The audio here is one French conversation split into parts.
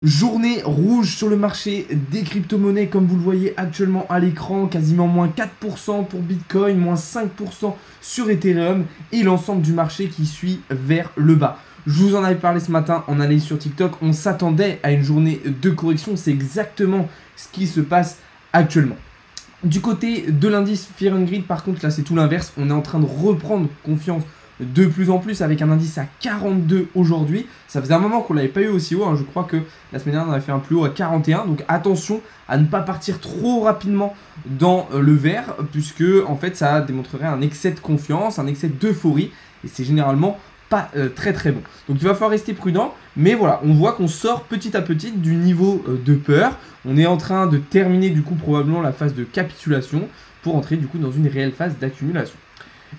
Journée rouge sur le marché des crypto-monnaies, comme vous le voyez actuellement à l'écran, quasiment moins 4% pour Bitcoin, moins 5% sur Ethereum et l'ensemble du marché qui suit vers le bas. Je vous en avais parlé ce matin en analyse sur TikTok, on s'attendait à une journée de correction, c'est exactement ce qui se passe actuellement. Du côté de l'indice Fear and Greed, par contre, là c'est tout l'inverse, on est en train de reprendre confiance de plus en plus avec un indice à 42 aujourd'hui. Ça faisait un moment qu'on ne l'avait pas eu aussi haut, hein. Je crois que la semaine dernière on avait fait un plus haut à 41, donc attention à ne pas partir trop rapidement dans le vert, puisque en fait ça démontrerait un excès de confiance, un excès d'euphorie, et c'est généralement pas très bon. Donc il va falloir rester prudent, mais voilà, on voit qu'on sort petit à petit du niveau de peur. On est en train de terminer du coup probablement la phase de capitulation pour entrer du coup dans une réelle phase d'accumulation.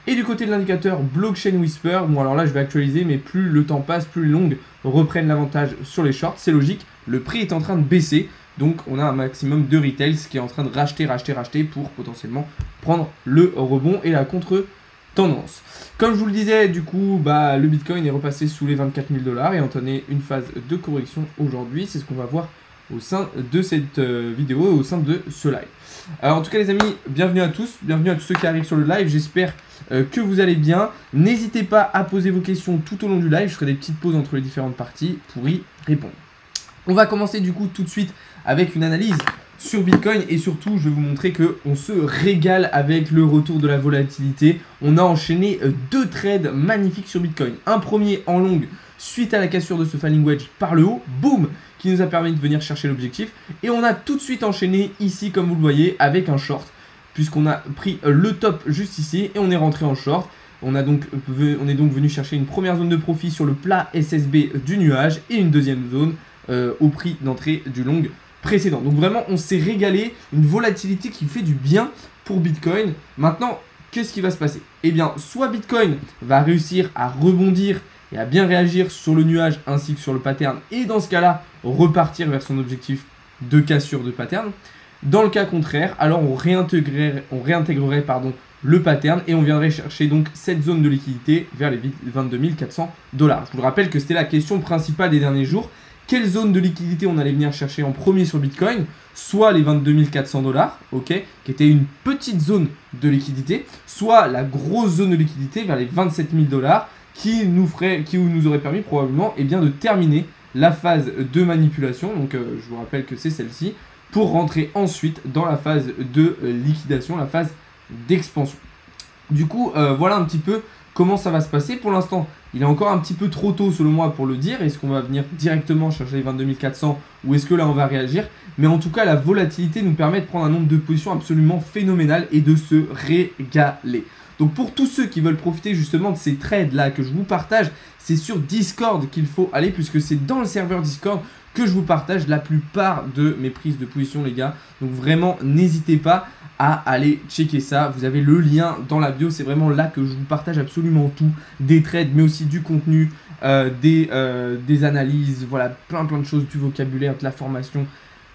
Et du côté de l'indicateur Blockchain Whisper, bon alors là je vais actualiser, mais plus le temps passe, plus les longues reprennent l'avantage sur les shorts, c'est logique, le prix est en train de baisser, donc on a un maximum de retails qui est en train de racheter pour potentiellement prendre le rebond et la contre-tendance. Comme je vous le disais, du coup, le Bitcoin est repassé sous les 24 000 $ et entamé une phase de correction aujourd'hui, c'est ce qu'on va voir au sein de cette vidéo, au sein de ce live. En tout cas les amis, bienvenue à tous ceux qui arrivent sur le live, j'espère que vous allez bien. N'hésitez pas à poser vos questions tout au long du live, je ferai des petites pauses entre les différentes parties pour y répondre. On va commencer du coup tout de suite avec une analyse sur Bitcoin et surtout je vais vous montrer qu'on se régale avec le retour de la volatilité. On a enchaîné deux trades magnifiques sur Bitcoin. Un premier en longue suite à la cassure de ce falling wedge par le haut, boum, qui nous a permis de venir chercher l'objectif. Et on a tout de suite enchaîné ici comme vous le voyez avec un short, puisqu'on a pris le top juste ici et on est rentré en short. On est donc venu chercher une première zone de profit sur le plat SSB du nuage et une deuxième zone au prix d'entrée du long précédent. Donc vraiment on s'est régalé, une volatilité qui fait du bien pour Bitcoin. Maintenant, qu'est-ce qui va se passer? Eh bien, soit Bitcoin va réussir à rebondir et à bien réagir sur le nuage ainsi que sur le pattern et dans ce cas-là repartir vers son objectif de cassure de pattern. Dans le cas contraire, alors on réintégrerait le pattern et on viendrait chercher donc cette zone de liquidité vers les 22 400 $. Je vous le rappelle que c'était la question principale des derniers jours. Quelle zone de liquidité on allait venir chercher en premier sur Bitcoin? Soit les 22 400 $, ok, qui était une petite zone de liquidité, soit la grosse zone de liquidité vers les 27 000 $, qui nous aurait permis probablement de terminer la phase de manipulation. Donc je vous rappelle que c'est celle-ci, pour rentrer ensuite dans la phase de liquidation, la phase d'expansion. Du coup, voilà un petit peu comment ça va se passer. Pour l'instant, il est encore un petit peu trop tôt selon moi pour le dire. Est-ce qu'on va venir directement chercher les 22 400 ou est-ce que là on va réagir? Mais en tout cas, la volatilité nous permet de prendre un nombre de positions absolument phénoménal et de se régaler. Donc pour tous ceux qui veulent profiter justement de ces trades là que je vous partage, c'est sur Discord qu'il faut aller, puisque c'est dans le serveur Discord que je vous partage la plupart de mes prises de position les gars. Donc vraiment n'hésitez pas à aller checker ça, vous avez le lien dans la bio, c'est vraiment là que je vous partage absolument tout, des trades mais aussi du contenu, des analyses, voilà, plein de choses, du vocabulaire, de la formation.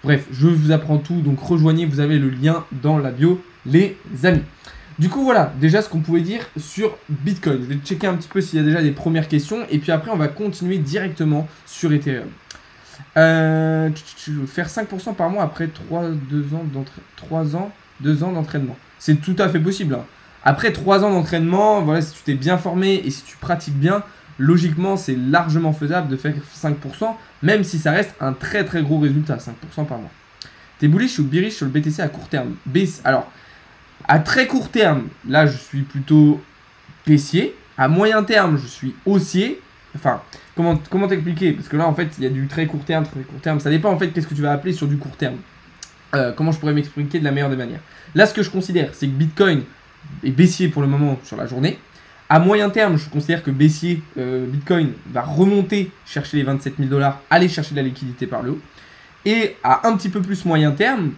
Bref, je vous apprends tout, donc rejoignez, vous avez le lien dans la bio les amis. Du coup voilà, déjà ce qu'on pouvait dire sur Bitcoin. Je vais checker un petit peu s'il y a déjà des premières questions et puis après on va continuer directement sur Ethereum. Faire 5% par mois après 2 ans d'entraînement. C'est tout à fait possible, hein. Après 3 ans d'entraînement, voilà, si tu t'es bien formé et si tu pratiques bien, logiquement c'est largement faisable de faire 5%, même si ça reste un très gros résultat, 5% par mois. T'es bullish ou bearish sur le BTC à court terme? Alors, à très court terme, là je suis plutôt baissier. À moyen terme, je suis haussier. Enfin, comment t'expliquer? Parce que là en fait, il y a du très court terme. Ça dépend en fait qu'est-ce que tu vas appeler sur du court terme. Comment je pourrais m'expliquer de la meilleure des manières? Là, ce que je considère, c'est que Bitcoin est baissier pour le moment sur la journée. À moyen terme, je considère que baissier, Bitcoin va remonter, chercher les 27 000 $, aller chercher de la liquidité par le haut. Et à un petit peu plus moyen terme,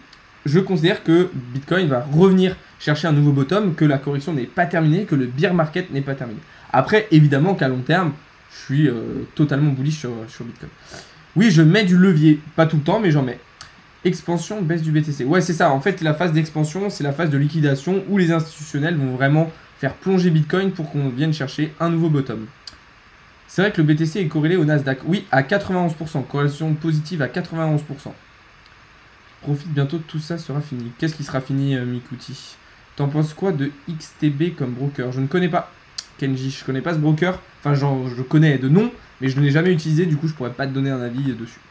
je considère que Bitcoin va revenir chercher un nouveau bottom, que la correction n'est pas terminée, que le bear market n'est pas terminé. Après, évidemment qu'à long terme, je suis totalement bullish sur Bitcoin. Oui, je mets du levier, pas tout le temps, mais j'en mets. Expansion, baisse du BTC. Ouais, c'est ça. En fait, la phase d'expansion, c'est la phase de liquidation où les institutionnels vont vraiment faire plonger Bitcoin pour qu'on vienne chercher un nouveau bottom. C'est vrai que le BTC est corrélé au Nasdaq. Oui, à 91%. Corrélation positive à 91%. Profite bientôt, tout ça sera fini. Qu'est-ce qui sera fini, Mikuti? T'en penses quoi de XTB comme broker? Je ne connais pas. Kenji, je connais pas ce broker. Enfin, genre, je connais de nom, mais je ne l'ai jamais utilisé. Du coup, je pourrais pas te donner un avis dessus.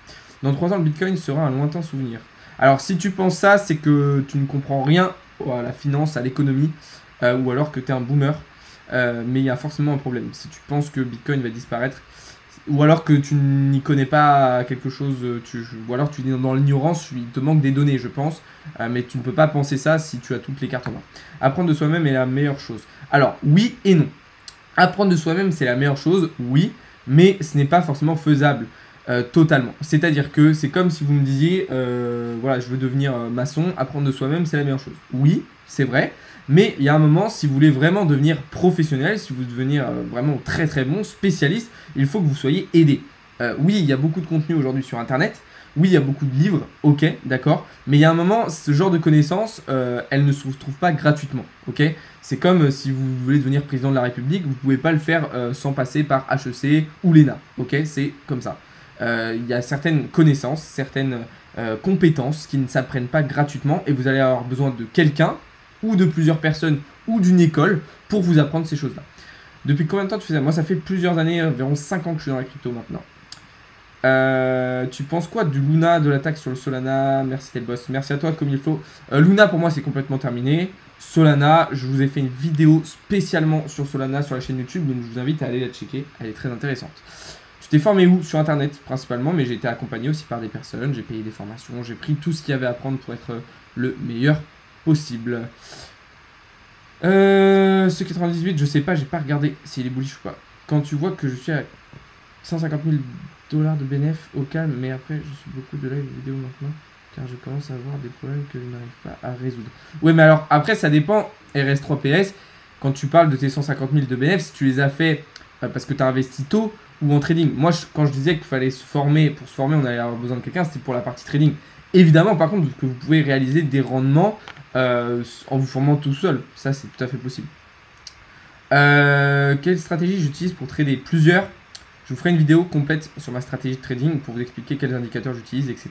Dans 3 ans, le Bitcoin sera un lointain souvenir. Alors, si tu penses ça, c'est que tu ne comprends rien à la finance, à l'économie, ou alors que tu es un boomer. Mais il y a forcément un problème. Si tu penses que Bitcoin va disparaître, ou alors que tu n'y connais pas quelque chose, ou alors tu es dans l'ignorance, il te manque des données, je pense, mais tu ne peux pas penser ça si tu as toutes les cartes en main. Apprendre de soi-même est la meilleure chose. Alors, oui et non. Apprendre de soi-même, c'est la meilleure chose, oui, mais ce n'est pas forcément faisable totalement. C'est-à-dire que c'est comme si vous me disiez, voilà, je veux devenir maçon, apprendre de soi-même, c'est la meilleure chose. Oui, c'est vrai. Mais il y a un moment, si vous voulez vraiment devenir professionnel, si vous voulez devenir vraiment très très bon, spécialiste, il faut que vous soyez aidé. Oui, il y a beaucoup de contenu aujourd'hui sur Internet. Oui, il y a beaucoup de livres, ok, d'accord. Mais il y a un moment, ce genre de connaissances, elles ne se retrouvent pas gratuitement, ok. C'est comme si vous voulez devenir président de la République, vous ne pouvez pas le faire sans passer par HEC ou l'ENA, ok. C'est comme ça. Il y a certaines connaissances, certaines compétences qui ne s'apprennent pas gratuitement et vous allez avoir besoin de quelqu'un ou de plusieurs personnes ou d'une école pour vous apprendre ces choses-là. Depuis combien de temps tu fais ça? Moi, ça fait plusieurs années, environ 5 ans que je suis dans la crypto maintenant. Tu penses quoi du Luna, de l'attaque sur le Solana? Merci Telboss, merci à toi comme il faut. Luna pour moi c'est complètement terminé. Solana, je vous ai fait une vidéo spécialement sur Solana sur la chaîne YouTube, donc je vous invite à aller la checker, elle est très intéressante. Tu t'es formé où? Sur Internet principalement, mais j'ai été accompagné aussi par des personnes, j'ai payé des formations, j'ai pris tout ce qu'il y avait à prendre pour être le meilleur possible. Ce 98, je sais pas, j'ai pas regardé s'il est bullish ou pas. Quand tu vois que je suis à 150 000 $ de bénéf au calme, mais après je suis beaucoup de live vidéo maintenant, car je commence à avoir des problèmes que je n'arrive pas à résoudre. Ouais, mais alors après ça dépend, RS3PS, quand tu parles de tes 150 000 de bénéf, si tu les as fait parce que tu as investi tôt ou en trading. Moi, quand je disais qu'il fallait se former, pour se former, on allait avoir besoin de quelqu'un, c'était pour la partie trading. Évidemment, par contre, que vous pouvez réaliser des rendements en vous formant tout seul. Ça, c'est tout à fait possible. Quelle stratégie j'utilise pour trader? Plusieurs. Je vous ferai une vidéo complète sur ma stratégie de trading pour vous expliquer quels indicateurs j'utilise, etc.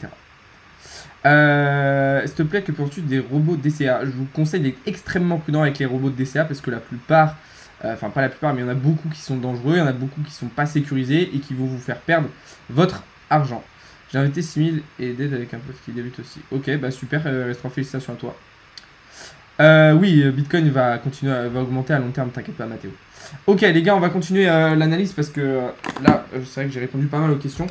S'il te plaît, que penses-tu des robots DCA? Je vous conseille d'être extrêmement prudent avec les robots de DCA parce que la plupart, enfin pas la plupart, mais il y en a beaucoup qui sont dangereux, il y en a beaucoup qui sont pas sécurisés et qui vont vous faire perdre votre argent. J'ai invité 6000 et d'aide avec un pote qui débute aussi. Ok, bah super, restera félicitations à toi. Oui, Bitcoin va continuer, va augmenter à long terme, t'inquiète pas Mathéo. Ok les gars, on va continuer l'analyse parce que là, c'est vrai que j'ai répondu pas mal aux questions.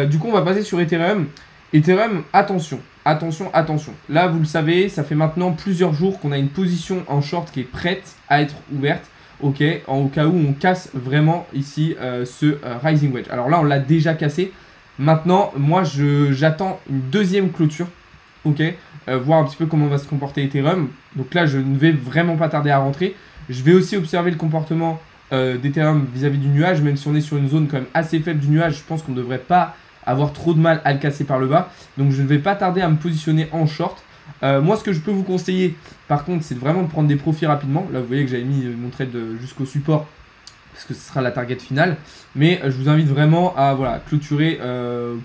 Du coup, on va passer sur Ethereum. Ethereum, attention, attention, attention. Là, vous le savez, ça fait maintenant plusieurs jours qu'on a une position en short qui est prête à être ouverte. Ok, au cas où on casse vraiment ici ce Rising Wedge. Alors là, on l'a déjà cassé. Maintenant, moi, j'attends une deuxième clôture. Ok, voir un petit peu comment va se comporter Ethereum. Donc là, je ne vais vraiment pas tarder à rentrer. Je vais aussi observer le comportement d'Ethereum vis-à-vis du nuage. Même si on est sur une zone quand même assez faible du nuage, je pense qu'on ne devrait pas avoir trop de mal à le casser par le bas. Donc je ne vais pas tarder à me positionner en short. Moi, ce que je peux vous conseiller, par contre, c'est vraiment de prendre des profits rapidement. Là, vous voyez que j'avais mis mon trade jusqu'au support parce que ce sera la target finale. Mais je vous invite vraiment à voilà, clôturer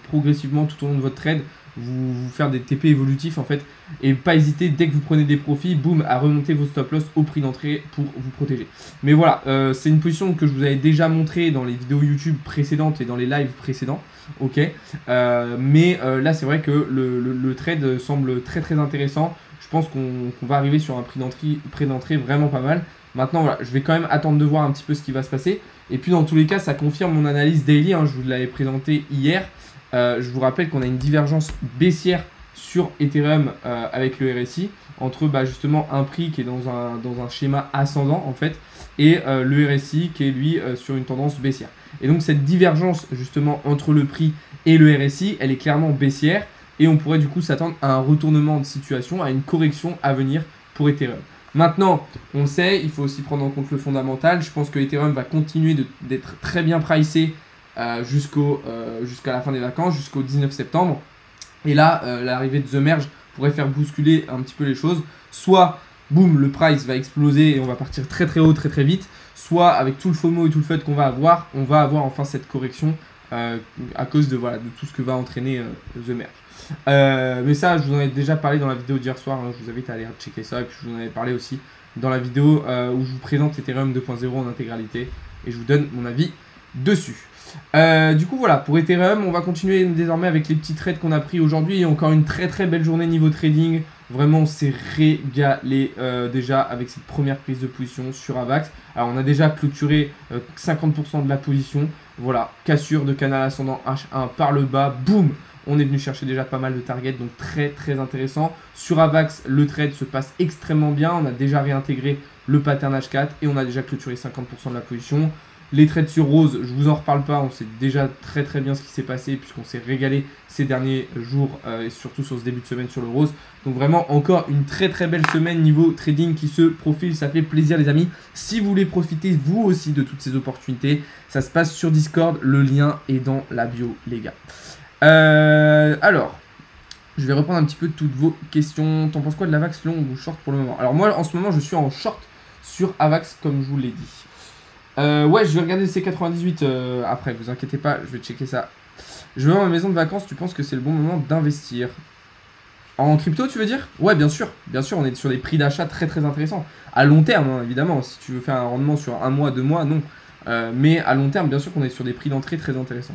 progressivement tout au long de votre trade. Vous faire des TP évolutifs en fait. Et pas hésiter, dès que vous prenez des profits, boum, à remonter vos stop loss au prix d'entrée pour vous protéger. Mais voilà, c'est une position que je vous avais déjà montré dans les vidéos YouTube précédentes et dans les lives précédents. Ok, mais là c'est vrai que le trade semble très très intéressant. Je pense qu'on va arriver sur un prix d'entrée vraiment pas mal. Maintenant voilà, je vais quand même attendre de voir un petit peu ce qui va se passer. Et puis dans tous les cas, ça confirme mon analyse daily, hein, je vous l'avais présenté hier. Je vous rappelle qu'on a une divergence baissière sur Ethereum avec le RSI entre justement un prix qui est dans un schéma ascendant en fait et le RSI qui est lui sur une tendance baissière. Et donc cette divergence justement entre le prix et le RSI, elle est clairement baissière et on pourrait du coup s'attendre à un retournement de situation, à une correction à venir pour Ethereum. Maintenant, on le sait, il faut aussi prendre en compte le fondamental. Je pense que Ethereum va continuer d'être très bien pricé jusqu'à la fin des vacances, jusqu'au 19 septembre. Et là, l'arrivée de The Merge pourrait faire bousculer un petit peu les choses. Soit, boum, le price va exploser et on va partir très très haut, très très vite. soit avec tout le FOMO et tout le FUD qu'on va avoir, on va avoir enfin cette correction à cause de, voilà, de tout ce que va entraîner The Merge. Mais ça, je vous en ai déjà parlé dans la vidéo d'hier soir, hein, je vous invite à aller checker ça, et puis je vous en avais parlé aussi dans la vidéo où je vous présente Ethereum 2.0 en intégralité, et je vous donne mon avis dessus. Du coup voilà, pour Ethereum, on va continuer désormais avec les petits trades qu'on a pris aujourd'hui. Et encore une très très belle journée niveau trading. Vraiment on s'est régalé déjà avec cette première prise de position sur Avax. Alors on a déjà clôturé 50% de la position. Voilà, cassure de canal ascendant H1 par le bas, boum. On est venu chercher déjà pas mal de targets, donc très très intéressant. Sur Avax, le trade se passe extrêmement bien. On a déjà réintégré le pattern H4 et on a déjà clôturé 50% de la position. Les trades sur Rose, je vous en reparle pas, on sait déjà très très bien ce qui s'est passé puisqu'on s'est régalé ces derniers jours et surtout sur ce début de semaine sur le Rose. Donc vraiment encore une très très belle semaine niveau trading qui se profile, ça fait plaisir les amis. Si vous voulez profiter vous aussi de toutes ces opportunités, ça se passe sur Discord, le lien est dans la bio les gars. Alors, je vais reprendre un petit peu toutes vos questions. T'en penses quoi de l'Avax long ou short pour le moment? Alors moi en ce moment je suis en short sur Avax comme je vous l'ai dit. Ouais, je vais regarder le C98 après, vous inquiétez pas, je vais checker ça. Je vais à ma maison de vacances, tu penses que c'est le bon moment d'investir? En crypto, tu veux dire? Ouais, bien sûr, on est sur des prix d'achat très très intéressants. À long terme, hein, évidemment, si tu veux faire un rendement sur 1 mois, 2 mois, non. Mais à long terme, bien sûr qu'on est sur des prix d'entrée très intéressants.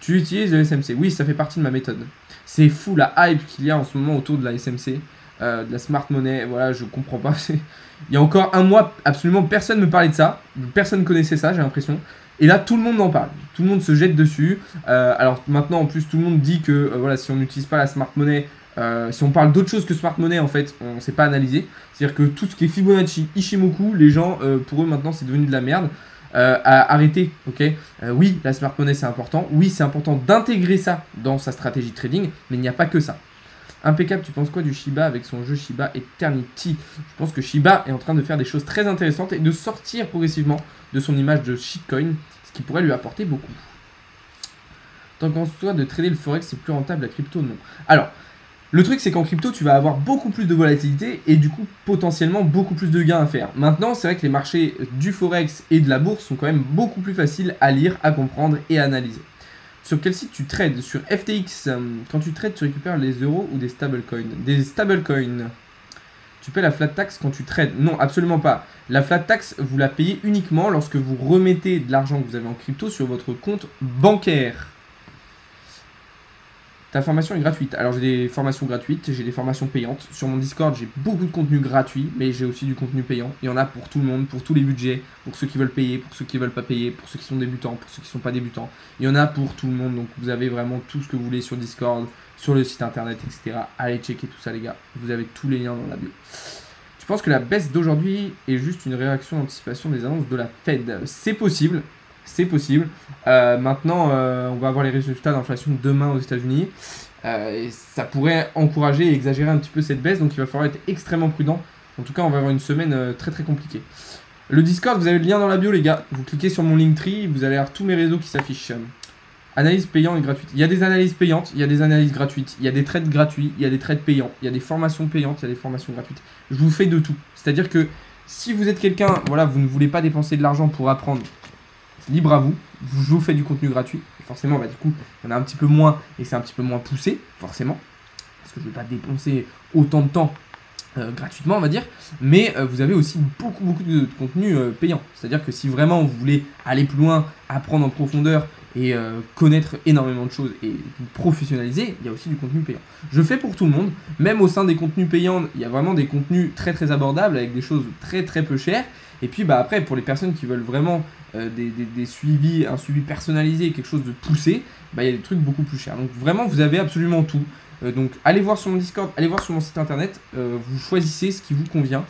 Tu utilises le SMC? Oui, ça fait partie de ma méthode. C'est fou la hype qu'il y a en ce moment autour de la SMC. De la smart money, voilà, je comprends pas. Il y a encore un mois, absolument personne ne me parlait de ça. Personne ne connaissait ça, j'ai l'impression. Et là, tout le monde en parle. Tout le monde se jette dessus. Alors maintenant, en plus, tout le monde dit que voilà, si on n'utilise pas la smart money, si on parle d'autre chose que smart money, en fait, on ne sait pas analyser. C'est-à-dire que tout ce qui est Fibonacci, Ishimoku, les gens, pour eux, maintenant, c'est devenu de la merde. À arrêter, ok. Oui, la smart money, c'est important. Oui, c'est important d'intégrer ça dans sa stratégie de trading, mais il n'y a pas que ça. Impeccable, tu penses quoi du Shiba avec son jeu Shiba Eternity? Je pense que Shiba est en train de faire des choses très intéressantes et de sortir progressivement de son image de shitcoin, ce qui pourrait lui apporter beaucoup. T'en penses toi de trader le forex, c'est plus rentable, la crypto? Non. Alors, le truc c'est qu'en crypto, tu vas avoir beaucoup plus de volatilité et du coup potentiellement beaucoup plus de gains à faire. Maintenant, c'est vrai que les marchés du forex et de la bourse sont quand même beaucoup plus faciles à lire, à comprendre et à analyser. Sur quel site tu trades? Sur FTX, quand tu trades, tu récupères les euros ou des stablecoins? Des stablecoins. Tu paies la flat tax quand tu trades? Non, absolument pas. La flat tax, vous la payez uniquement lorsque vous remettez de l'argent que vous avez en crypto sur votre compte bancaire. Ta formation est gratuite. Alors j'ai des formations gratuites, j'ai des formations payantes. Sur mon Discord, j'ai beaucoup de contenu gratuit, mais j'ai aussi du contenu payant. Il y en a pour tout le monde, pour tous les budgets, pour ceux qui veulent payer, pour ceux qui ne veulent pas payer, pour ceux qui sont débutants, pour ceux qui ne sont pas débutants. Il y en a pour tout le monde, donc vous avez vraiment tout ce que vous voulez sur Discord, sur le site internet, etc. Allez checker tout ça les gars, vous avez tous les liens dans la bio. Tu penses que la baisse d'aujourd'hui est juste une réaction d'anticipation des annonces de la Fed? C'est possible. C'est possible. Maintenant, on va avoir les résultats d'inflation demain aux États-Unis. Et ça pourrait encourager et exagérer un petit peu cette baisse. Donc, il va falloir être extrêmement prudent. En tout cas, on va avoir une semaine très très compliquée. Le Discord, vous avez le lien dans la bio, les gars. Vous cliquez sur mon Linktree, vous allez avoir tous mes réseaux qui s'affichent. Analyse payante et gratuite. Il y a des analyses payantes, il y a des analyses gratuites. Il y a des trades gratuits, il y a des trades payants. Il y a des formations payantes, il y a des formations gratuites. Je vous fais de tout. C'est-à-dire que si vous êtes quelqu'un, voilà, vous ne voulez pas dépenser de l'argent pour apprendre, libre à vous, je vous fais du contenu gratuit. Et forcément, bah, du coup, il y en a un petit peu moins et c'est un petit peu moins poussé, forcément. Parce que je ne vais pas dépenser autant de temps gratuitement, on va dire. Mais vous avez aussi beaucoup de contenu payant. C'est-à-dire que si vraiment vous voulez aller plus loin, apprendre en profondeur et connaître énormément de choses et vous professionnaliser, il y a aussi du contenu payant. Je fais pour tout le monde, même au sein des contenus payants, il y a vraiment des contenus très très abordables avec des choses très très peu chères. Et puis bah, après, pour les personnes qui veulent vraiment des suivis, un suivi personnalisé, quelque chose de poussé, bah, il y a des trucs beaucoup plus chers. Donc vraiment, vous avez absolument tout. Donc allez voir sur mon Discord, allez voir sur mon site internet, vous choisissez ce qui vous convient.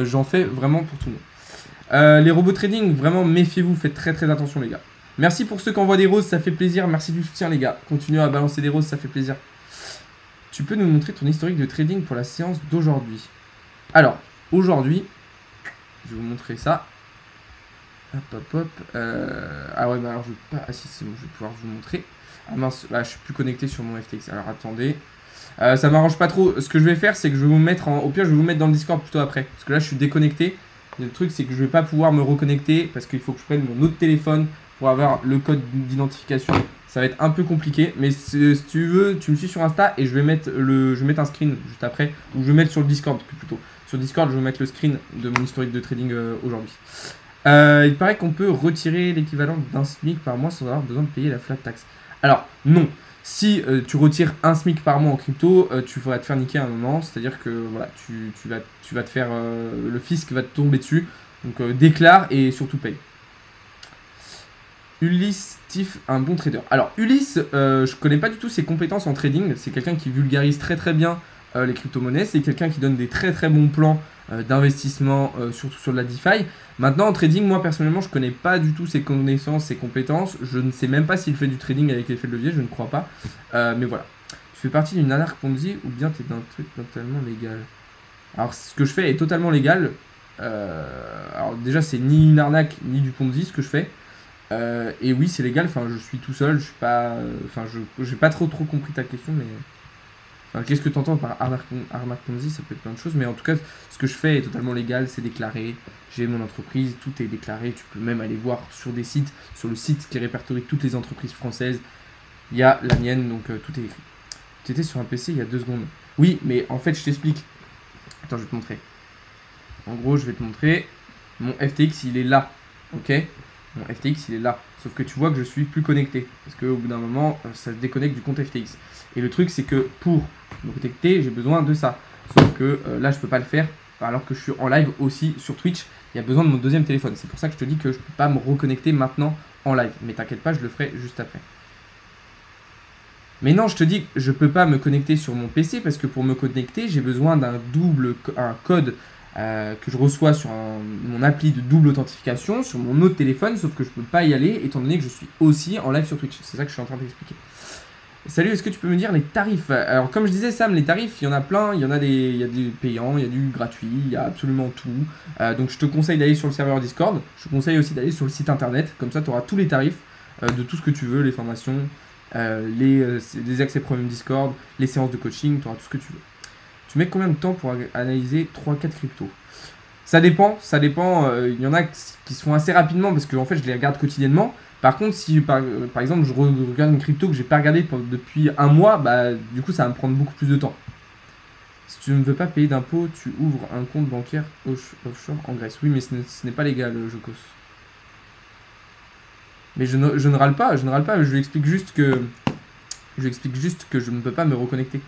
J'en fais vraiment pour tout le monde. Les robots trading, vraiment méfiez-vous, faites très très attention les gars. Merci pour ceux qui envoient des roses, ça fait plaisir. Merci du soutien les gars. Continuez à balancer des roses, ça fait plaisir. Tu peux nous montrer ton historique de trading pour la séance d'aujourd'hui? Alors, aujourd'hui, je vais vous montrer ça. Hop, hop, hop. Ah ouais, bah alors je vais pas... Ah si, c'est bon, je vais pouvoir vous montrer. Ah mince, là je suis plus connecté sur mon FTX. Alors attendez. Ça m'arrange pas trop. Ce que je vais faire, c'est que je vais vous mettre en... Au pire, je vais vous mettre dans le Discord plutôt après. Parce que là, je suis déconnecté. Le truc, c'est que je vais pas pouvoir me reconnecter parce qu'il faut que je prenne mon autre téléphone pour avoir le code d'identification. Ça va être un peu compliqué, mais si tu veux, tu me suis sur Insta et je vais mettre un screen juste après, ou je vais mettre sur le Discord plutôt. Sur Discord, je vais mettre le screen de mon historique de trading aujourd'hui. Il paraît qu'on peut retirer l'équivalent d'un SMIC par mois sans avoir besoin de payer la flat tax. Alors, non. Si tu retires un SMIC par mois en crypto, tu vas te faire niquer à un moment. C'est-à-dire que voilà, tu vas te faire... le fisc va te tomber dessus. Donc déclare et surtout paye. Ulysse Tiff, un bon trader. Alors Ulysse, je connais pas du tout ses compétences en trading. C'est quelqu'un qui vulgarise très bien les crypto-monnaies. C'est quelqu'un qui donne des très bons plans d'investissement, surtout sur de la DeFi. Maintenant en trading, moi personnellement, je connais pas du tout ses connaissances, ses compétences. Je ne sais même pas s'il fait du trading avec l'effet de levier, je ne crois pas. Mais voilà. Tu fais partie d'une arnaque Ponzi ou bien tu es d'un truc totalement légal? Alors ce que je fais est totalement légal. Alors déjà c'est ni une arnaque ni du Ponzi ce que je fais. Et oui c'est légal, enfin je suis tout seul, je suis pas. Enfin j'ai pas trop compris ta question, mais. Enfin, qu'est-ce que tu entends par arnaque Ponzi? Ça peut être plein de choses, mais en tout cas ce que je fais est totalement légal, c'est déclaré. J'ai mon entreprise, tout est déclaré, tu peux même aller voir sur des sites, sur le site qui répertorie toutes les entreprises françaises. Il y a la mienne, donc tout est écrit. Tu étais sur un PC il y a 2 secondes. Oui, mais en fait je t'explique. Attends, je vais te montrer. En gros, je vais te montrer. Mon FTX, il est là. Ok? Mon FTX, il est là. Sauf que tu vois que je suis plus connecté. Parce qu'au bout d'un moment, ça se déconnecte du compte FTX. Et le truc, c'est que pour me connecter, j'ai besoin de ça. Sauf que là, je peux pas le faire. Alors que je suis en live aussi sur Twitch. Il y a besoin de mon deuxième téléphone. C'est pour ça que je te dis que je peux pas me reconnecter maintenant en live. Mais t'inquiète pas, je le ferai juste après. Mais non, je te dis que je ne peux pas me connecter sur mon PC parce que pour me connecter, j'ai besoin d'un code que je reçois sur mon appli de double authentification sur mon autre téléphone, sauf que je ne peux pas y aller étant donné que je suis aussi en live sur Twitch. C'est ça que je suis en train d'expliquer. Salut, est-ce que tu peux me dire les tarifs? Alors comme je disais Sam, les tarifs, il y en a plein, il y a des payants, il y a du gratuit, il y a absolument tout. Donc je te conseille d'aller sur le serveur Discord, je te conseille aussi d'aller sur le site internet, comme ça tu auras tous les tarifs de tout ce que tu veux, les formations. Les accès premium Discord, les séances de coaching, tu auras tout ce que tu veux. Tu mets combien de temps pour analyser 3-4 cryptos? Ça dépend. Il y en a qui se font assez rapidement parce que en fait je les regarde quotidiennement. Par contre, si par exemple je regarde une crypto que j'ai pas regardée depuis un mois, bah du coup ça va me prendre beaucoup plus de temps. Si tu ne veux pas payer d'impôts, tu ouvres un compte bancaire offshore en Grèce. Oui, mais ce n'est pas légal, Jocos. Mais je ne râle pas, je lui explique juste que je ne peux pas me reconnecter.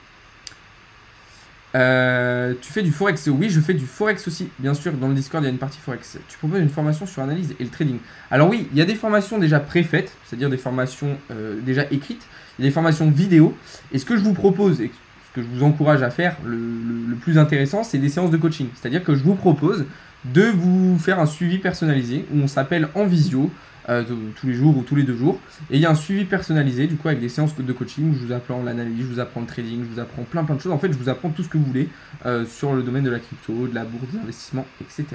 Tu fais du forex? Oui, je fais du forex aussi, bien sûr, dans le Discord il y a une partie forex. Tu proposes une formation sur l'analyse et le trading. Alors oui, il y a des formations déjà préfaites, c'est-à-dire des formations déjà écrites, il y a des formations vidéo, et ce que je vous propose, et ce que je vous encourage à faire, le plus intéressant, c'est des séances de coaching. C'est-à-dire que je vous propose de vous faire un suivi personnalisé, où on s'appelle en visio, tous les jours ou tous les 2 jours. Et il y a un suivi personnalisé, du coup, avec des séances de coaching où je vous apprends l'analyse, je vous apprends le trading, je vous apprends plein de choses. En fait, je vous apprends tout ce que vous voulez sur le domaine de la crypto, de la bourse, de l'investissement, etc.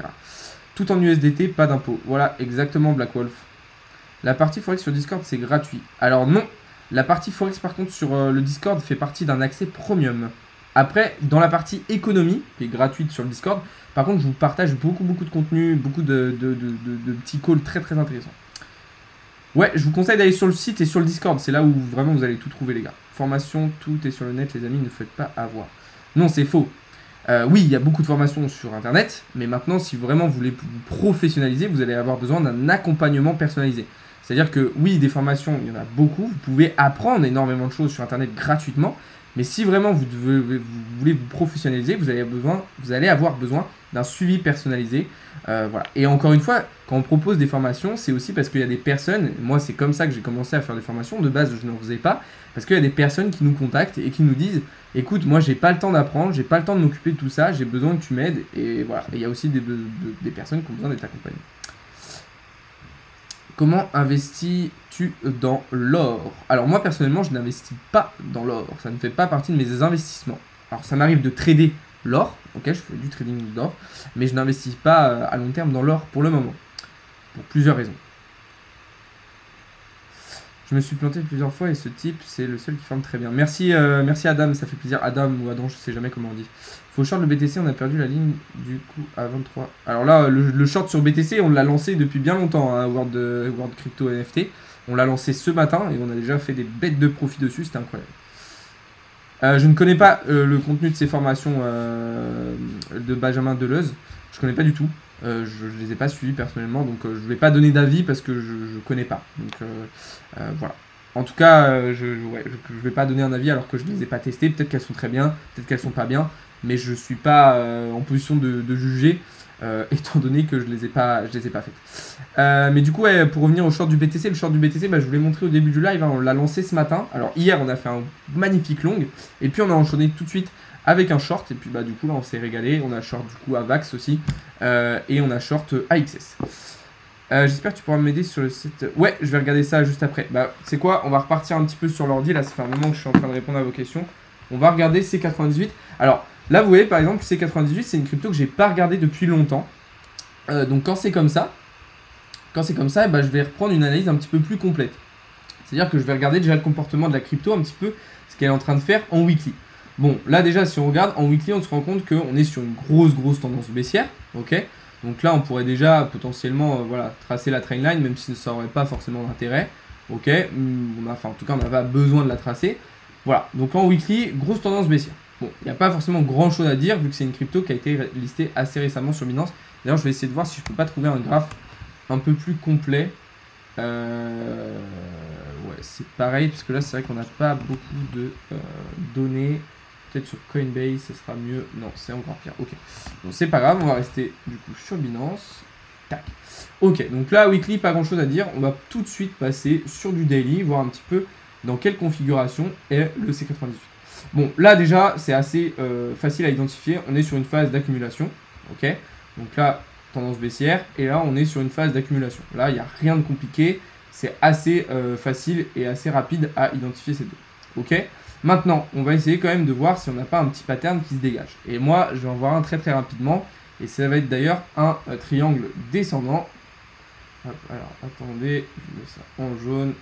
Tout en USDT, pas d'impôt. Voilà, exactement, Black Wolf. La partie Forex sur Discord, c'est gratuit. Alors non, la partie Forex, par contre, sur le Discord, fait partie d'un accès premium. Après, dans la partie économie, qui est gratuite sur le Discord, par contre, je vous partage beaucoup de contenu, beaucoup de petits calls très intéressants. Ouais, je vous conseille d'aller sur le site et sur le Discord. C'est là où vraiment vous allez tout trouver, les gars. Formation, tout est sur le net, les amis, ne faites pas avoir. Non, c'est faux. Oui, il y a beaucoup de formations sur Internet, mais maintenant, si vraiment vous voulez vous professionnaliser, vous allez avoir besoin d'un accompagnement personnalisé. C'est-à-dire que oui, des formations, il y en a beaucoup. Vous pouvez apprendre énormément de choses sur Internet gratuitement. Mais si vraiment vous voulez vous professionnaliser, vous allez avoir besoin d'un suivi personnalisé. Voilà. Et encore une fois, quand on propose des formations, c'est aussi parce qu'il y a des personnes, moi c'est comme ça que j'ai commencé à faire des formations, de base je n'en faisais pas, parce qu'il y a des personnes qui nous contactent et qui nous disent écoute, moi j'ai pas le temps d'apprendre, j'ai pas le temps de m'occuper de tout ça, j'ai besoin que tu m'aides. Et voilà. Et il y a aussi des personnes qui ont besoin d'être accompagnées. Comment investis-tu dans l'or? Alors moi personnellement je n'investis pas dans l'or, ça ne fait pas partie de mes investissements. Alors ça m'arrive de trader l'or, ok, je fais du trading d'or, mais je n'investis pas à long terme dans l'or pour le moment, pour plusieurs raisons. Je me suis planté plusieurs fois et ce type, c'est le seul qui forme très bien. Merci, merci Adam, ça fait plaisir. Adam ou Adam, je sais jamais comment on dit. Faut short le BTC, on a perdu la ligne du coup à 23. Alors là, le short sur BTC, on l'a lancé depuis bien longtemps, hein, World Crypto NFT. On l'a lancé ce matin et on a déjà fait des bêtes de profit dessus, c'était incroyable. Je ne connais pas le contenu de ces formations de Benjamin Deleuze. Je ne connais pas du tout. Je ne les ai pas suivis personnellement, donc je ne vais pas donner d'avis parce que je ne connais pas. Donc voilà. En tout cas, je ne vais pas donner un avis alors que je ne les ai pas testées. Peut-être qu'elles sont très bien, peut-être qu'elles sont pas bien, mais je ne suis pas en position de juger. Étant donné que je les ai pas faites. Mais du coup, ouais, pour revenir au short du BTC, le short du BTC, bah, je vous l'ai montré au début du live, hein, on l'a lancé ce matin. Alors hier, on a fait un magnifique long, et puis on a enchaîné tout de suite avec un short, et puis bah du coup là on s'est régalé, on a short du coup à Vax aussi, et on a short AXS. J'espère que tu pourras m'aider sur le site. Ouais, je vais regarder ça juste après. Bah c'est quoi, on va repartir un petit peu sur l'ordi, là ça fait un moment que je suis en train de répondre à vos questions. On va regarder C98. Alors là, vous voyez, par exemple, C98, c'est une crypto que j'ai pas regardée depuis longtemps. Donc, quand c'est comme ça, bah, je vais reprendre une analyse un petit peu plus complète. C'est-à-dire que je vais regarder déjà le comportement de la crypto, un petit peu ce qu'elle est en train de faire en weekly. Bon, là, déjà, si on regarde en weekly, on se rend compte qu'on est sur une grosse tendance baissière. Ok. Donc là, on pourrait déjà potentiellement voilà, tracer la trendline, même si ça n'aurait pas forcément d'intérêt. Ok. Enfin, en tout cas, on n'a pas besoin de la tracer. Voilà. Donc, en weekly, grosse tendance baissière. Bon, il n'y a pas forcément grand chose à dire vu que c'est une crypto qui a été listée assez récemment sur Binance. D'ailleurs, je vais essayer de voir si je peux pas trouver un graphe un peu plus complet. Ouais, c'est pareil parce que là, c'est vrai qu'on n'a pas beaucoup de données. Peut-être sur Coinbase, ce sera mieux. Non, c'est encore pire. Ok. Bon, c'est pas grave, on va rester du coup sur Binance. Tac. Ok, donc là, weekly, pas grand chose à dire. On va tout de suite passer sur du daily, voir un petit peu dans quelle configuration est le C98. Bon, là déjà, c'est assez facile à identifier. On est sur une phase d'accumulation. Ok. Donc là, tendance baissière. Et là, on est sur une phase d'accumulation. Là, il n'y a rien de compliqué. C'est assez facile et assez rapide à identifier ces deux. Ok. Maintenant, on va essayer quand même de voir si on n'a pas un petit pattern qui se dégage. Et moi, je vais en voir un très rapidement. Et ça va être d'ailleurs un triangle descendant. Hop, alors, attendez. Je mets ça en jaune.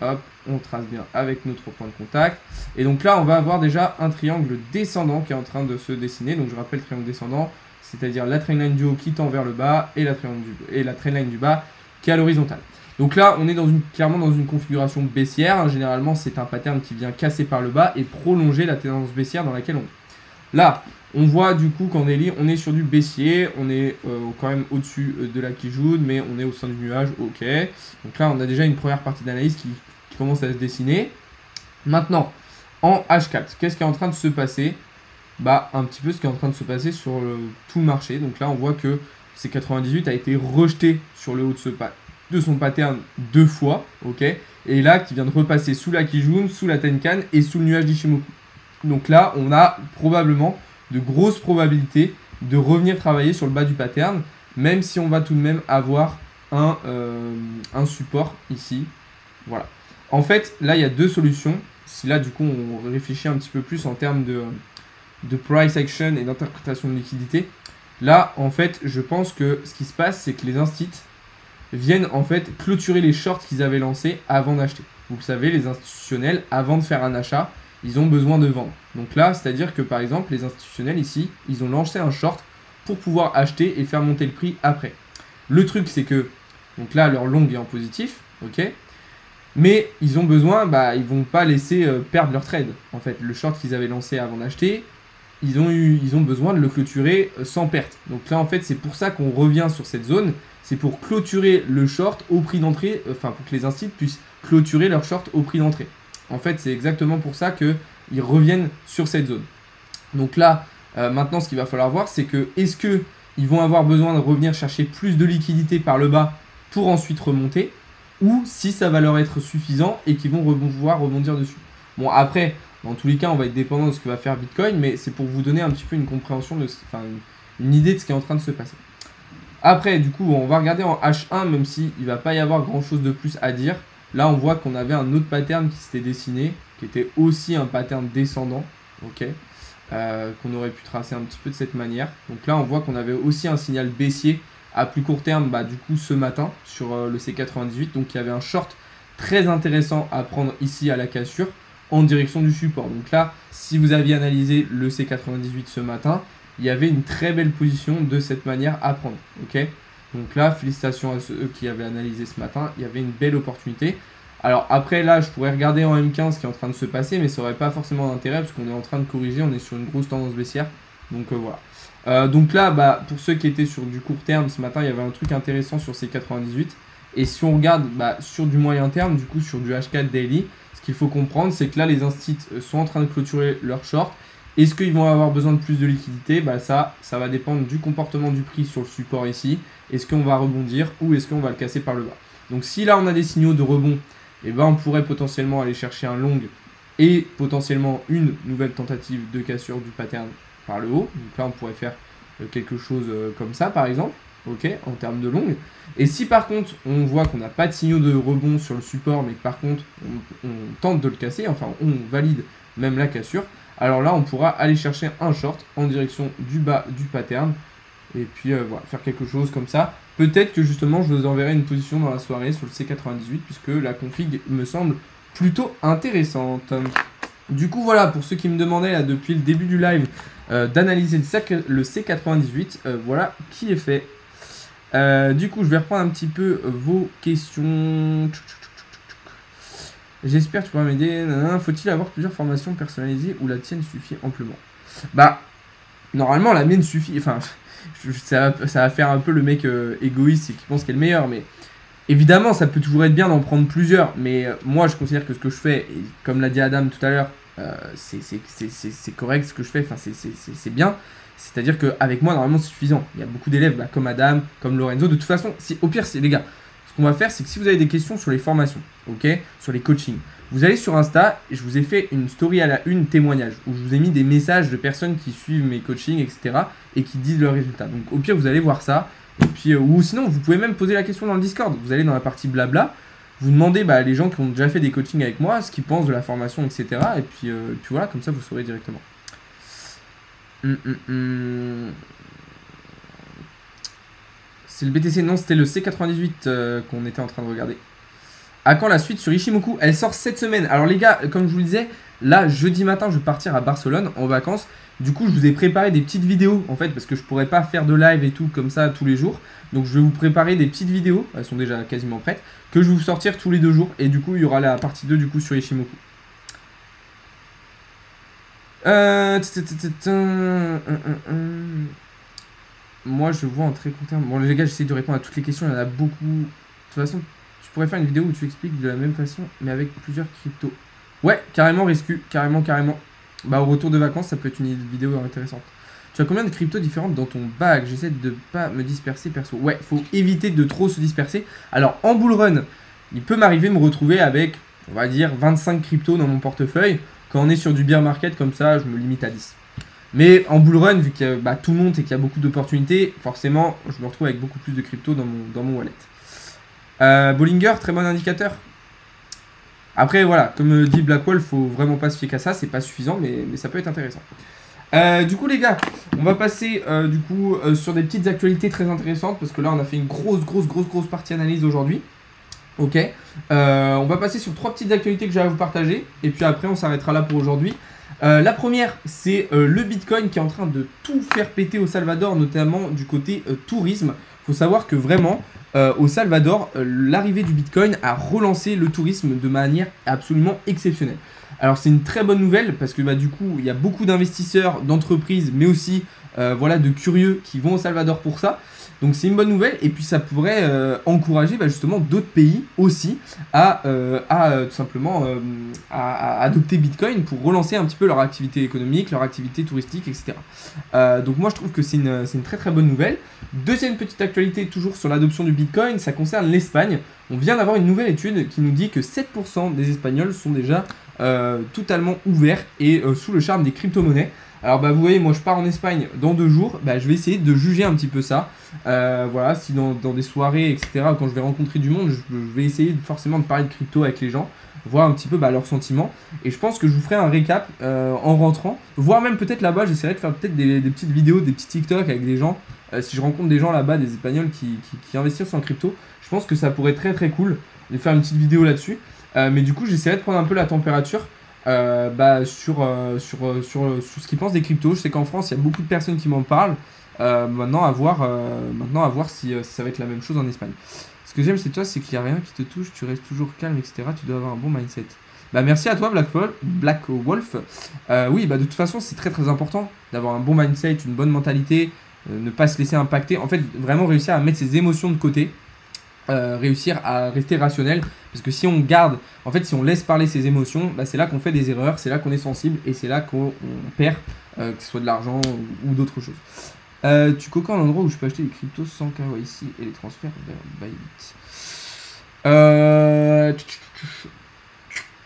Hop, on trace bien avec nos 3 points de contact. Et donc là, on va avoir déjà un triangle descendant qui est en train de se dessiner. Donc je rappelle triangle descendant, c'est-à-dire la trendline du haut qui tend vers le bas et la trendline du bas qui est à l'horizontale. Donc là, on est clairement dans une configuration baissière. Généralement, c'est un pattern qui vient casser par le bas et prolonger la tendance baissière dans laquelle on est. Là, on voit du coup qu'en daily, on est sur du baissier. On est quand même au-dessus de la Kijun, mais on est au sein du nuage. Ok. Donc là, on a déjà une première partie d'analyse qui commence à se dessiner. Maintenant, en H4, qu'est-ce qui est en train de se passer? Bah, un petit peu ce qui est en train de se passer sur tout le marché. Donc là, on voit que C98 a été rejeté sur le haut de son pattern 2 fois. Ok. Et là, qui vient de repasser sous la Kijun, sous la Tenkan et sous le nuage d'Ishimoku. Donc là, on a probablement de grosses probabilités de revenir travailler sur le bas du pattern, même si on va tout de même avoir un support ici. Voilà. En fait, là, il y a deux solutions. Si là, du coup, on réfléchit un petit peu plus en termes de price action et d'interprétation de liquidité, là, en fait, je pense que ce qui se passe, c'est que les instits viennent en fait clôturer les shorts qu'ils avaient lancés avant d'acheter. Vous savez, les institutionnels, avant de faire un achat, ils ont besoin de vendre. Donc là, c'est-à-dire que par exemple, les institutionnels ici, ils ont lancé un short pour pouvoir acheter et faire monter le prix après. Le truc, c'est que, donc là, leur long est en positif, ok. Mais ils ont besoin, bah, ils vont pas laisser perdre leur trade. En fait, le short qu'ils avaient lancé avant d'acheter, ils ont besoin de le clôturer sans perte. Donc là, en fait, c'est pour ça qu'on revient sur cette zone. C'est pour clôturer le short au prix d'entrée, enfin pour que les instituts puissent clôturer leur short au prix d'entrée. En fait, c'est exactement pour ça qu'ils reviennent sur cette zone. Donc là, maintenant, ce qu'il va falloir voir, c'est que est-ce qu'ils vont avoir besoin de revenir chercher plus de liquidité par le bas pour ensuite remonter, ou si ça va leur être suffisant et qu'ils vont pouvoir rebondir dessus. Bon, après, dans tous les cas, on va être dépendant de ce que va faire Bitcoin, mais c'est pour vous donner un petit peu une compréhension, une idée de ce qui est en train de se passer. Après, du coup, on va regarder en H1, même s'il ne va pas y avoir grand-chose de plus à dire. Là, on voit qu'on avait un autre pattern qui s'était dessiné, qui était aussi un pattern descendant, ok, qu'on aurait pu tracer un petit peu de cette manière. Donc là, on voit qu'on avait aussi un signal baissier à plus court terme, bah, du coup, ce matin, sur le C98. Donc, il y avait un short très intéressant à prendre ici à la cassure en direction du support. Donc là, si vous aviez analysé le C98 ce matin, il y avait une très belle position de cette manière à prendre. Ok, donc là, félicitations à ceux qui avaient analysé ce matin, il y avait une belle opportunité. Alors après là, je pourrais regarder en M15 ce qui est en train de se passer, mais ça n'aurait pas forcément d'intérêt parce qu'on est en train de corriger, on est sur une grosse tendance baissière. Donc voilà. Donc là, bah, pour ceux qui étaient sur du court terme, ce matin, il y avait un truc intéressant sur ces 98. Et si on regarde sur du moyen terme, du coup sur du H4 Daily, ce qu'il faut comprendre, c'est que là, les instituts sont en train de clôturer leur short. Est-ce qu'ils vont avoir besoin de plus de liquidité? Ça va dépendre du comportement du prix sur le support ici. Est-ce qu'on va rebondir ou est-ce qu'on va le casser par le bas? Donc si là, on a des signaux de rebond, on pourrait potentiellement aller chercher un long et potentiellement une nouvelle tentative de cassure du pattern par le haut. Donc là, on pourrait faire quelque chose comme ça, par exemple, ok, en termes de long. Et si par contre, on voit qu'on n'a pas de signaux de rebond sur le support, mais que par contre, on tente de le casser, enfin, on valide même la cassure, alors là, on pourra aller chercher un short en direction du bas du pattern. Et puis, voilà, faire quelque chose comme ça. Peut-être que justement, je vous enverrai une position dans la soirée sur le C98, puisque la config me semble plutôt intéressante. Du coup, voilà, pour ceux qui me demandaient là, depuis le début du live d'analyser le C98, voilà qui est fait. Du coup, je vais reprendre un petit peu vos questions. J'espère que tu pourras m'aider. Faut-il avoir plusieurs formations personnalisées ou la tienne suffit amplement? Bah, normalement, la mienne suffit. Enfin, ça va faire un peu le mec égoïste et qui pense qu'il est le meilleur. Mais évidemment, ça peut toujours être bien d'en prendre plusieurs. Mais moi, je considère que ce que je fais, et comme l'a dit Adam tout à l'heure, c'est correct ce que je fais. Enfin, c'est bien. C'est-à-dire qu'avec moi, normalement, c'est suffisant. Il y a beaucoup d'élèves comme Adam, comme Lorenzo. De toute façon, au pire, les gars, ce qu'on va faire, c'est que si vous avez des questions sur les formations, ok, sur les coachings, vous allez sur Insta et je vous ai fait une story à la une témoignage où je vous ai mis des messages de personnes qui suivent mes coachings, etc. et qui disent leurs résultats. Donc, au pire, vous allez voir ça. Et puis, ou sinon, vous pouvez même poser la question dans le Discord. Vous allez dans la partie blabla. Vous demandez les gens qui ont déjà fait des coachings avec moi, ce qu'ils pensent de la formation, etc. Et puis voilà, comme ça, vous saurez directement. C'est le BTC, non, c'était le C98 qu'on était en train de regarder. À quand la suite sur Ishimoku? Elle sort cette semaine. Alors les gars, comme je vous le disais, là, jeudi matin, je vais partir à Barcelone en vacances. Du coup, je vous ai préparé des petites vidéos, en fait, parce que je pourrais pas faire de live et tout comme ça tous les jours. Donc, je vais vous préparer des petites vidéos, elles sont déjà quasiment prêtes, que je vais vous sortir tous les 2 jours. Et du coup, il y aura la partie 2 du coup sur Ishimoku. Moi, je vois en très court terme. Bon, les gars, j'essaie de répondre à toutes les questions, il y en a beaucoup. De toute façon, tu pourrais faire une vidéo où tu expliques de la même façon, mais avec plusieurs cryptos. Ouais, carrément, Rescu, carrément. Au retour de vacances, ça peut être une vidéo intéressante. Tu as combien de cryptos différentes dans ton bag? J'essaie de pas me disperser perso. Ouais, faut éviter de trop se disperser. Alors, en bull run, il peut m'arriver de me retrouver avec, on va dire, 25 cryptos dans mon portefeuille. Quand on est sur du bear market comme ça, je me limite à 10. Mais en bull run, vu que tout le monde et qu'il y a beaucoup d'opportunités, forcément, je me retrouve avec beaucoup plus de cryptos dans mon wallet. Bollinger, très bon indicateur. Après, voilà, comme dit Blackwell, faut vraiment pas se fier qu'à ça, c'est pas suffisant, mais ça peut être intéressant. Du coup, les gars, on va passer sur des petites actualités très intéressantes, parce que là, on a fait une grosse partie analyse aujourd'hui. Ok, on va passer sur 3 petites actualités que j'ai à vous partager, et puis après, on s'arrêtera là pour aujourd'hui. La première, c'est le Bitcoin qui est en train de tout faire péter au Salvador, notamment du côté tourisme. Il faut savoir que vraiment, au Salvador, l'arrivée du Bitcoin a relancé le tourisme de manière absolument exceptionnelle. Alors c'est une très bonne nouvelle parce que du coup, il y a beaucoup d'investisseurs, d'entreprises, mais aussi de curieux qui vont au Salvador pour ça. Donc c'est une bonne nouvelle et puis ça pourrait encourager justement d'autres pays aussi à tout simplement à adopter Bitcoin pour relancer un petit peu leur activité économique, leur activité touristique, etc. Donc moi je trouve que c'est une très bonne nouvelle. Deuxième petite actualité toujours sur l'adoption du Bitcoin, ça concerne l'Espagne. On vient d'avoir une nouvelle étude qui nous dit que 7% des Espagnols sont déjà totalement ouverts et sous le charme des crypto-monnaies. Alors vous voyez, moi je pars en Espagne dans 2 jours, je vais essayer de juger un petit peu ça. Voilà, si dans des soirées, etc., quand je vais rencontrer du monde, je vais essayer forcément de parler de crypto avec les gens, voir un petit peu leurs sentiments. Et je pense que je vous ferai un récap en rentrant, voire même peut-être là-bas, j'essaierai de faire peut-être des petites vidéos, des petits TikTok avec des gens. Si je rencontre des gens là-bas, des Espagnols qui investissent en crypto, je pense que ça pourrait être très cool. de faire une petite vidéo là-dessus. Mais du coup, j'essaierai de prendre un peu la température sur ce qu'ils pensent des cryptos. Je sais qu'en France, il y a beaucoup de personnes qui m'en parlent. Maintenant, à voir si ça va être la même chose en Espagne. Ce que j'aime chez toi, c'est qu'il n'y a rien qui te touche, tu restes toujours calme, etc. Tu dois avoir un bon mindset. Bah merci à toi Black Wolf. Oui, bah de toute façon c'est très très important d'avoir un bon mindset, une bonne mentalité, ne pas se laisser impacter. En fait, vraiment réussir à mettre ses émotions de côté, réussir à rester rationnel. Parce que si on garde, en fait si on laisse parler ses émotions, bah, c'est là qu'on fait des erreurs, c'est là qu'on est sensible et c'est là qu'on perd, que ce soit de l'argent ou d'autres choses. Tu coques un endroit où je peux acheter des cryptos sans KYC et les transferts vers Bybit.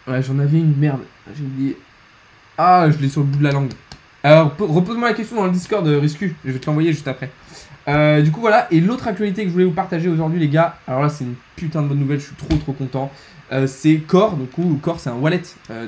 Ouais, j'en avais une, merde, j'ai oublié. Ah, je l'ai sur le bout de la langue. Alors, repose-moi la question dans le Discord, Riscu, je vais te l'envoyer juste après. Du coup, voilà, et l'autre actualité que je voulais vous partager aujourd'hui, les gars, alors là, c'est une putain de bonne nouvelle, je suis trop content. C'est Core, donc Core, c'est un wallet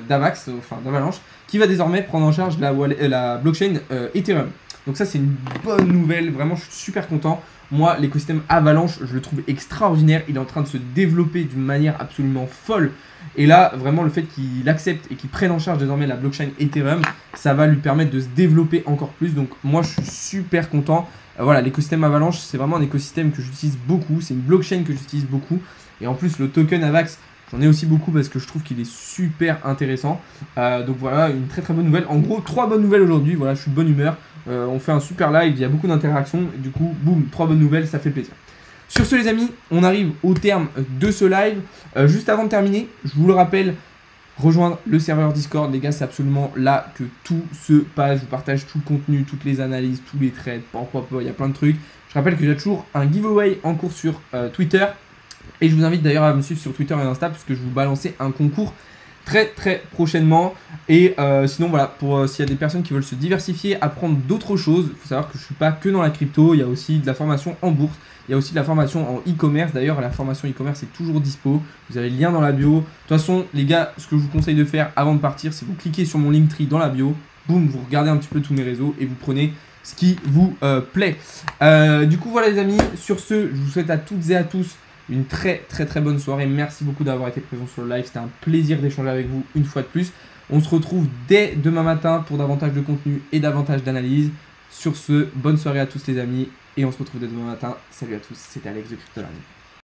d'Avax, enfin d'Avalanche, qui va désormais prendre en charge la blockchain Ethereum. Donc ça, c'est une bonne nouvelle, vraiment, je suis super content. Moi, l'écosystème Avalanche, je le trouve extraordinaire. Il est en train de se développer d'une manière absolument folle. Et là, vraiment, le fait qu'il accepte et qu'il prenne en charge désormais la blockchain Ethereum, ça va lui permettre de se développer encore plus. Donc, moi, je suis super content. Voilà, l'écosystème Avalanche, c'est vraiment un écosystème que j'utilise beaucoup. C'est une blockchain que j'utilise beaucoup. Et en plus, le token Avax, j'en ai aussi beaucoup parce que je trouve qu'il est super intéressant. Donc voilà, une très bonne nouvelle. En gros, 3 bonnes nouvelles aujourd'hui. Voilà, je suis de bonne humeur. On fait un super live, il y a beaucoup d'interactions. Du coup, boum, 3 bonnes nouvelles, ça fait plaisir. Sur ce, les amis, on arrive au terme de ce live. Juste avant de terminer, je vous le rappelle, rejoindre le serveur Discord. Les gars, c'est absolument là que tout se passe. Je vous partage tout le contenu, toutes les analyses, tous les trades, pourquoi pas, il y a plein de trucs. Je rappelle que j'ai toujours un giveaway en cours sur Twitter. Et je vous invite d'ailleurs à me suivre sur Twitter et Insta parce que je vais vous balancer un concours très prochainement. Et sinon voilà, pour s'il y a des personnes qui veulent se diversifier, apprendre d'autres choses, il faut savoir que je ne suis pas que dans la crypto, il y a aussi de la formation en bourse, il y a aussi de la formation en e-commerce. D'ailleurs, la formation e-commerce est toujours dispo, vous avez le lien dans la bio. De toute façon, les gars, ce que je vous conseille de faire avant de partir, c'est vous cliquez sur mon Linktree dans la bio, boum, vous regardez un petit peu tous mes réseaux et vous prenez ce qui vous plaît. Du coup voilà les amis, sur ce, je vous souhaite à toutes et à tous une très bonne soirée. Merci beaucoup d'avoir été présent sur le live. C'était un plaisir d'échanger avec vous une fois de plus. On se retrouve dès demain matin pour davantage de contenu et davantage d'analyse. Sur ce, bonne soirée à tous les amis. Et on se retrouve dès demain matin. Salut à tous, c'était Alex de Cryptoland.